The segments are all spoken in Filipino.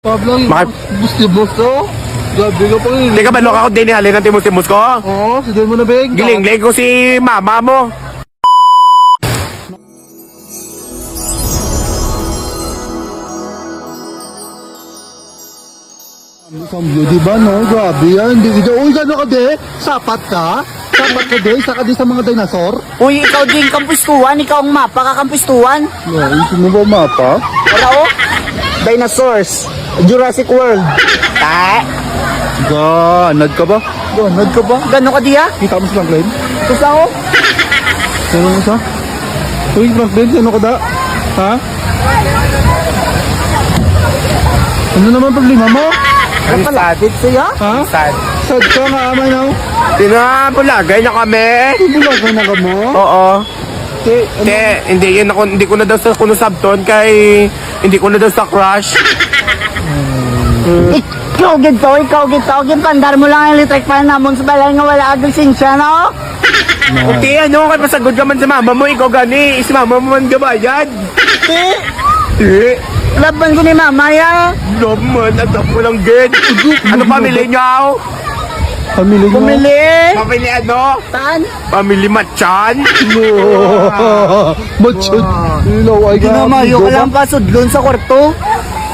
Pablo, Bakit? gusto mo. Gabi ka pa rin. Teka, balok ako din halin ng timus-timus ko. Oo, sidin mo na, Beng. Giling-ling ko si mama mo. Isang view, di ba, no? Grabe yan. Hindi, uy, gano'n ka, de? Sapat ka? Sapat ka, de? Isa ka di sa mga dinosaur? Uy, ikaw din kampustuan, ikaw ang mapa kakampustuan. Ay, sino ba mapa? Wala o? Dinosaurs. Jurassic World. Ta? Ganad ka ba? Ganad ka ba? Gano'n ka diya? Kita mo si Franklin? Ito sa o? Ano mo siya? Uy, Franklin, ano ka da? Ha? Ano naman problema mo? Napalapit siya? Ha? Sad. Sad ka nga, amay na. Pinapulagay na kami. Ibulagay na ka mo? Oo. Te, ano? Te, hindi ko na daw sa kuno sabton kay hindi ko na daw sa crush. Ikaw gito. Pandar mo lang ang electric fan namon sa balay nga wala agad sinsya, no? Okay, ano kay pasagod ka man sa mama mo, ikaw gani, si mama mo man gabayad. Ti, Eh, laban ko ni mama ya. naman, at ako lang gid. Ano pamilya niyo? Pamilya niyo? Pumili. Pamilya ano? Tan? Pamilya Machan? Machod. Ilaw ay Ginamayo ka lang pa sudlon sa kwarto.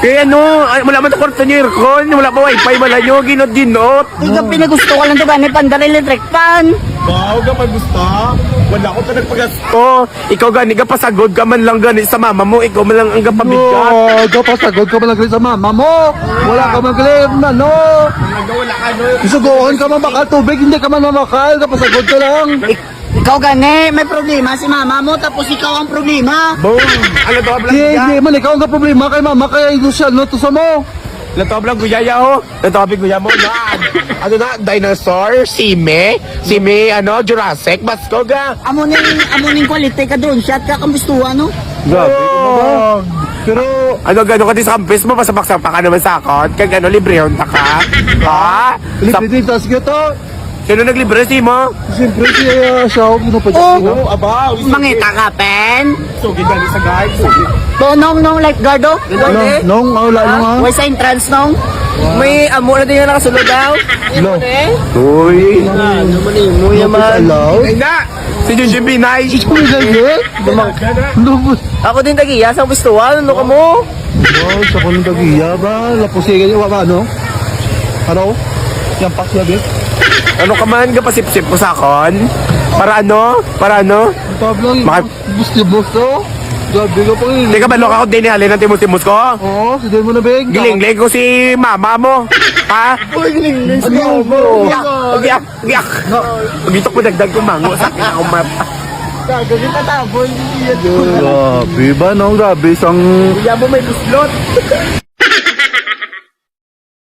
Kaya ano, ay, wala man sa kwarto niyo, aircon, wala pa wifi, wala nyo, ginot-ginot. Ikaw pinagusto ko lang to gani pandar electric fan. Wow, ka gusto? Wala ko pa nagpagasto. Ikaw gani ka pasagod ka man lang gani sa mama mo, ikaw man lang ang kapabigat. Oh, kapasagod ka malagay sa mama mo. Wala ka magaling, ano? Wala ka no. Isugohan ka mamakal tubig, hindi ka man mamakal. Kapasagod ka lang. Ikaw gani, may problema si mama mo tapos ikaw ang problema. Boom! Ano to, vlog Hindi, guya? hindi man, ikaw ang problema kay mama, kaya inusyal no, to sa mo. Ano to, vlog guya ya oh? Ano to, guya mo na? Ano na, dinosaur? Sime? Sime, ano, Jurassic? Basko ga? Amuning quality ka doon, shot ka kambustuan, no? Grabe ka na ba? Pero, Ano, gano'n ka din sa campus mo, pasabaksak pa ka naman sa akot? Kag ano, librehon ta ka? Ha? Sa, libre din tas to. sino naglibre si mo? Siyempre si Shaw, Oh, aba, mangita ka, pen. Sugid dali sa guys. Nong lifeguard, oh. Nong, wala nung ha? Why sa entrance, nong? May amo na din na nakasulod daw. No. Uy. Mo Yaman. Allowed? Ay na! Si Junjun Binay. Uy, ganyan? Ano? Ako din tagiya sa gustuhan, ano ka mo? Wow, sa kanong tagiya ba? Lapusigan niya, wala ano? Ano? Yung pakyabi? Ano ka man, kapasip-sip ko sa akon? Para ano? Para ano? Pablo, gusto. Gabi ka pa rin. Teka, balok ako din halin ng timus-timus ko. Oo, sidin mo na, Beng. Giling-ling ko si mama mo. Ha? Uy, giling-ling si Ano? mama. Giyak! Giyak! Pagito ko dagdag ko mango sa akin ako map. Gagawin ka taboy. Grabe ba, no? Grabe, isang... Kuya mo may buslot.